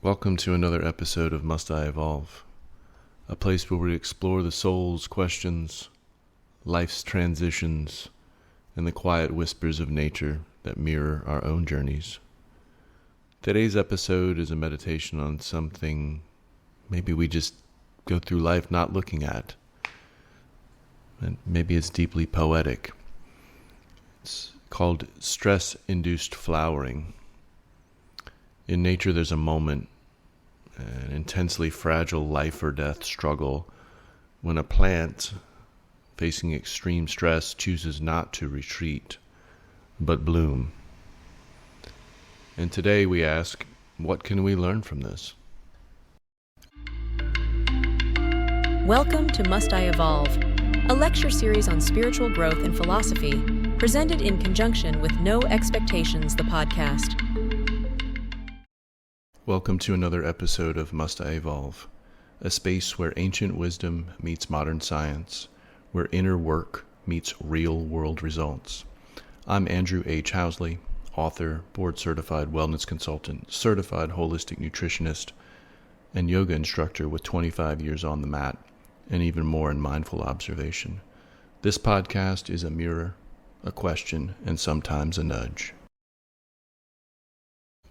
Welcome to another episode of Must I Evolve, a place where we explore the soul's questions, life's transitions, and the quiet whispers of nature that mirror our own journeys. Today's episode is a meditation on something maybe we just go through life not looking at, and maybe it's deeply poetic. It's called stress-induced flowering. In nature, there's a moment, an intensely fragile life or death struggle, when a plant facing extreme stress chooses not to retreat, but bloom. And today we ask, what can we learn from this? Welcome to Must I Evolve, a lecture series on spiritual growth and philosophy, presented in conjunction with No Expectations, the podcast. Welcome to another episode of Must I Evolve, a space where ancient wisdom meets modern science, where inner work meets real-world results. I'm Andrew H. Housley, author, board-certified wellness consultant, certified holistic nutritionist, and yoga instructor with 25 years on the mat, and even more in mindful observation. This podcast is a mirror, a question, and sometimes a nudge.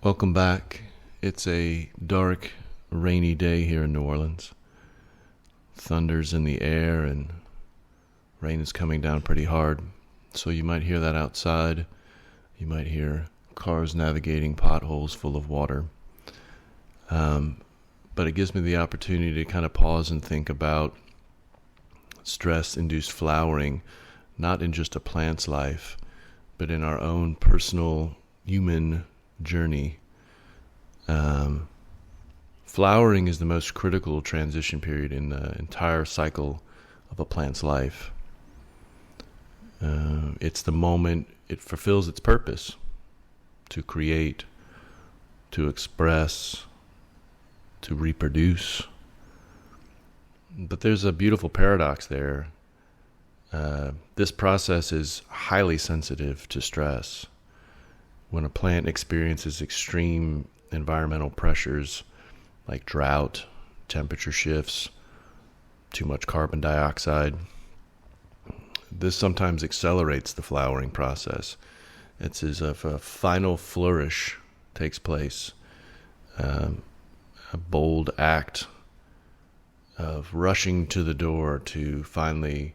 Welcome back. It's a dark, rainy day here in New Orleans. Thunder's in the air and rain is coming down pretty hard. So you might hear that outside. You might hear cars navigating potholes full of water. But it gives me the opportunity to kind of pause and think about stress-induced flowering, not in just a plant's life, but in our own personal human journey. Flowering is the most critical transition period in the entire cycle of a plant's life. It's the moment it fulfills its purpose to create, to express, to reproduce. But there's a beautiful paradox there. This process is highly sensitive to stress. When a plant experiences extreme environmental pressures like drought, temperature shifts, too much carbon dioxide, this sometimes accelerates the flowering process. It's as if a final flourish takes place, a bold act of rushing to the door to finally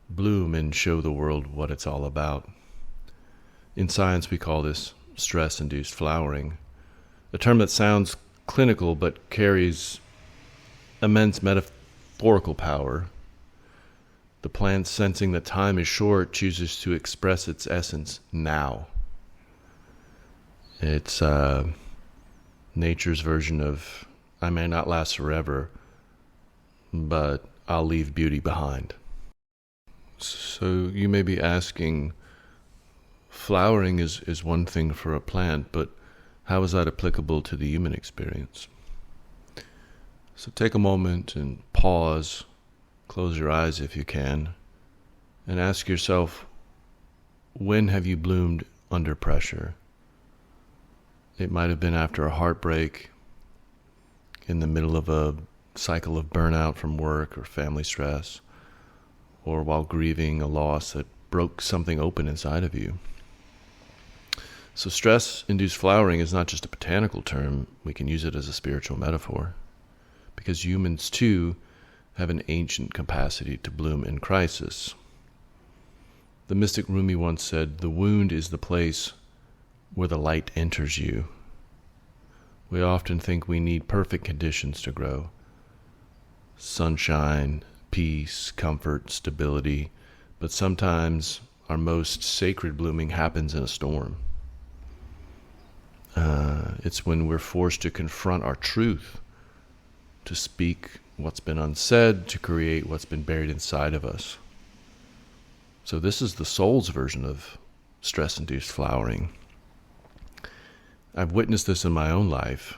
bloom and show the world what it's all about. In science, we call this stress-induced flowering, a term that sounds clinical but carries immense metaphorical power. The plant, sensing that time is short, chooses to express its essence now. It's nature's version of, I may not last forever, but I'll leave beauty behind. So you may be asking, flowering is one thing for a plant, but how is that applicable to the human experience? So take a moment and pause, close your eyes if you can, and ask yourself, when have you bloomed under pressure? It might have been after a heartbreak, in the middle of a cycle of burnout from work or family stress, or while grieving a loss that broke something open inside of you. So stress-induced flowering is not just a botanical term. We can use it as a spiritual metaphor, because humans too have an ancient capacity to bloom in crisis. The mystic Rumi once said, "The wound is the place where the light enters you." We often think we need perfect conditions to grow. Sunshine, peace, comfort, stability. But sometimes our most sacred blooming happens in a storm. It's when we're forced to confront our truth, to speak what's been unsaid, to create what's been buried inside of us. So this is the soul's version of stress-induced flowering. I've witnessed this in my own life.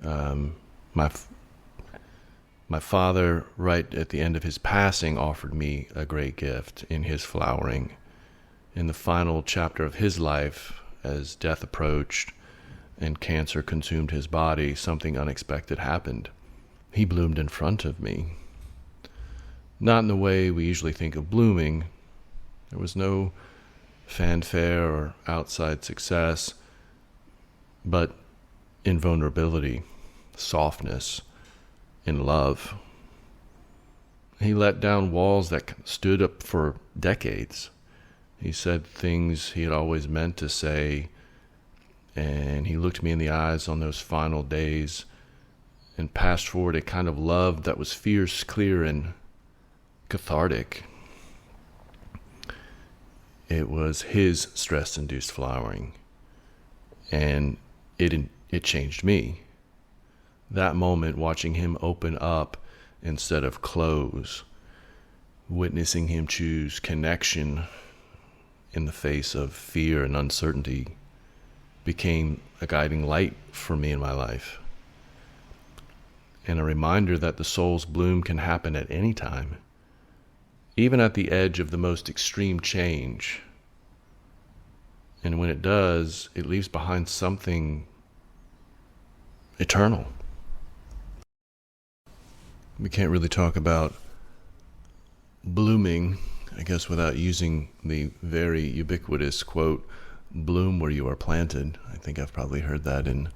My father, right at the end of his passing, offered me a great gift in his flowering. In the final chapter of his life, as death approached and cancer consumed his body, something unexpected happened. He bloomed in front of me. Not in the way we usually think of blooming. There was no fanfare or outside success, but in vulnerability, softness, in love. He let down walls that stood up for decades. He said things he had always meant to say, and he looked me in the eyes on those final days and passed forward a kind of love that was fierce, clear, and cathartic. It was his stress-induced flowering, and it changed me. That moment, watching him open up instead of close, witnessing him choose connection in the face of fear and uncertainty, became a guiding light for me in my life, and a reminder that the soul's bloom can happen at any time, even at the edge of the most extreme change. And when it does, it leaves behind something eternal. We can't really talk about blooming, I guess, without using the very ubiquitous quote, "Bloom where you are planted." I think I've probably heard that in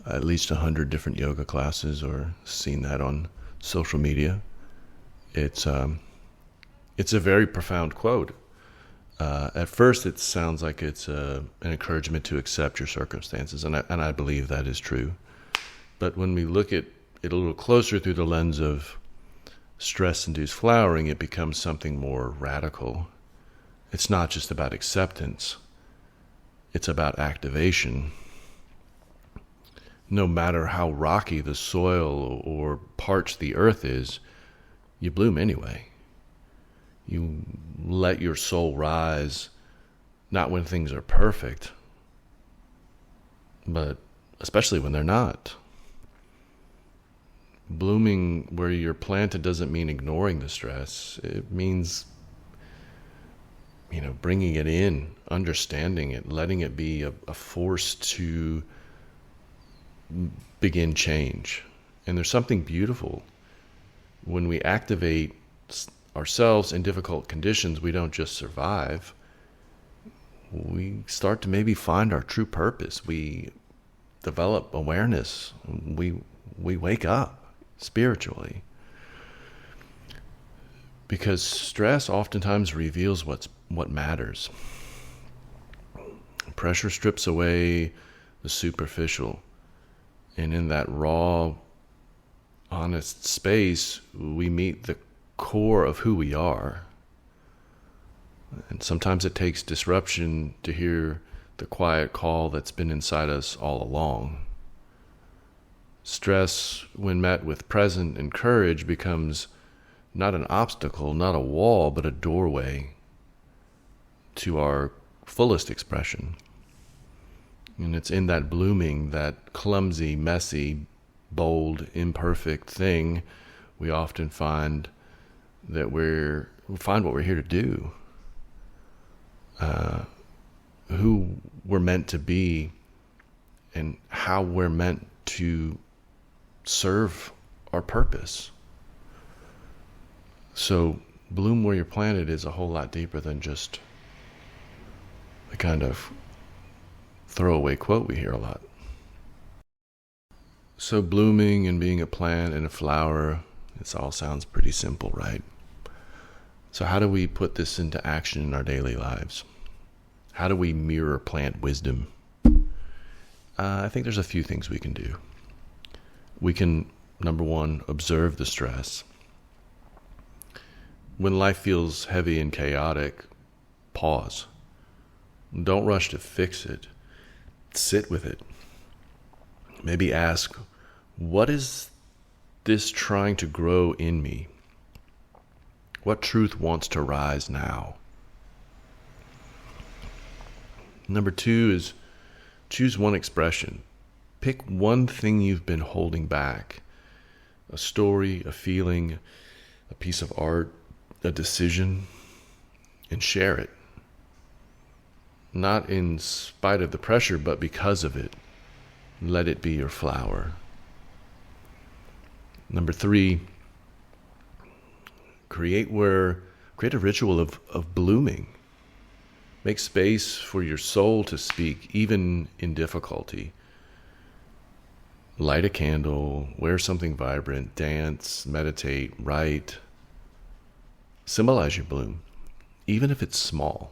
at least 100 different yoga classes or seen that on social media. It's a very profound quote. At first, it sounds like it's an encouragement to accept your circumstances, and I believe that is true. But when we look at it a little closer through the lens of stress-induced flowering, it becomes something more radical. It's not just about acceptance. It's about activation. No matter how rocky the soil or parched the earth is, you bloom anyway. You let your soul rise, not when things are perfect, but especially when they're not. Blooming where you're planted doesn't mean ignoring the stress. It means, bringing it in, understanding it, letting it be a force to begin change. And there's something beautiful. When we activate ourselves in difficult conditions, we don't just survive. We start to maybe find our true purpose. We develop awareness. We wake up spiritually. Because stress oftentimes reveals what matters. Pressure strips away the superficial. And in that raw, honest space, we meet the core of who we are. And sometimes it takes disruption to hear the quiet call that's been inside us all along. Stress, when met with presence and courage, becomes not an obstacle, not a wall, but a doorway to our fullest expression. And it's in that blooming, that clumsy, messy, bold, imperfect thing, we often find that we find what we're here to do, who we're meant to be, and how we're meant to serve our purpose. So bloom where you're planted is a whole lot deeper than just the kind of throwaway quote we hear a lot. So blooming and being a plant and a flower, this all sounds pretty simple, right? So how do we put this into action in our daily lives? How do we mirror plant wisdom? I think there's a few things we can do. We can, number one, observe the stress. When life feels heavy and chaotic, pause. Don't rush to fix it. Sit with it. Maybe ask, what is this trying to grow in me? What truth wants to rise now? Number two is choose one expression. Pick one thing you've been holding back. A story, a feeling, a piece of art, a decision, and share it. Not in spite of the pressure, but because of it. let it be your flower. Number 3, create a ritual of blooming. Make space for your soul to speak, even in difficulty. Light a candle, wear something vibrant, dance, meditate, write. Symbolize your bloom, even if it's small.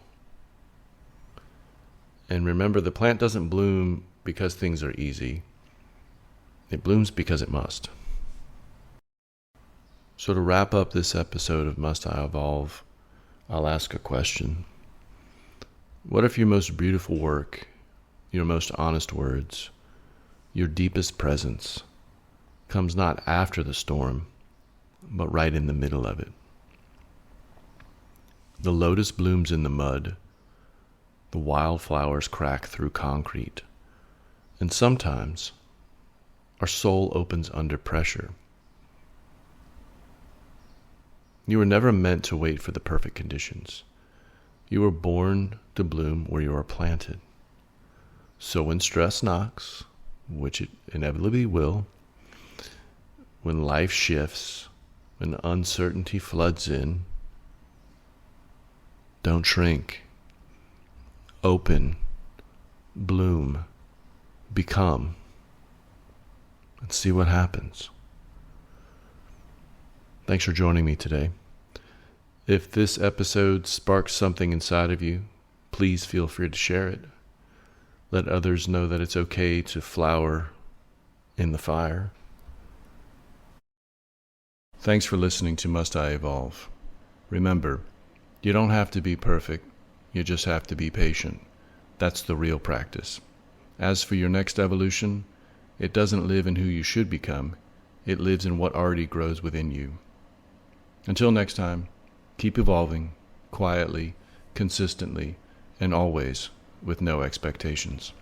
And remember, the plant doesn't bloom because things are easy. It blooms because it must. So to wrap up this episode of Must I Evolve, I'll ask a question. What if your most beautiful work, your most honest words, your deepest presence comes not after the storm, but right in the middle of it? The lotus blooms in the mud, the wildflowers crack through concrete, and sometimes our soul opens under pressure. You were never meant to wait for the perfect conditions. You were born to bloom where you are planted. So when stress knocks, which it inevitably will, when life shifts, when uncertainty floods in, don't shrink. Open, bloom, become, and see what happens. Thanks for joining me today. If this episode sparks something inside of you, please feel free to share it. Let others know that it's okay to flower in the fire. Thanks for listening to Must I Evolve. Remember, you don't have to be perfect. You just have to be patient. That's the real practice. As for your next evolution, it doesn't live in who you should become. It lives in what already grows within you. Until next time, keep evolving, quietly, consistently, and always with no expectations.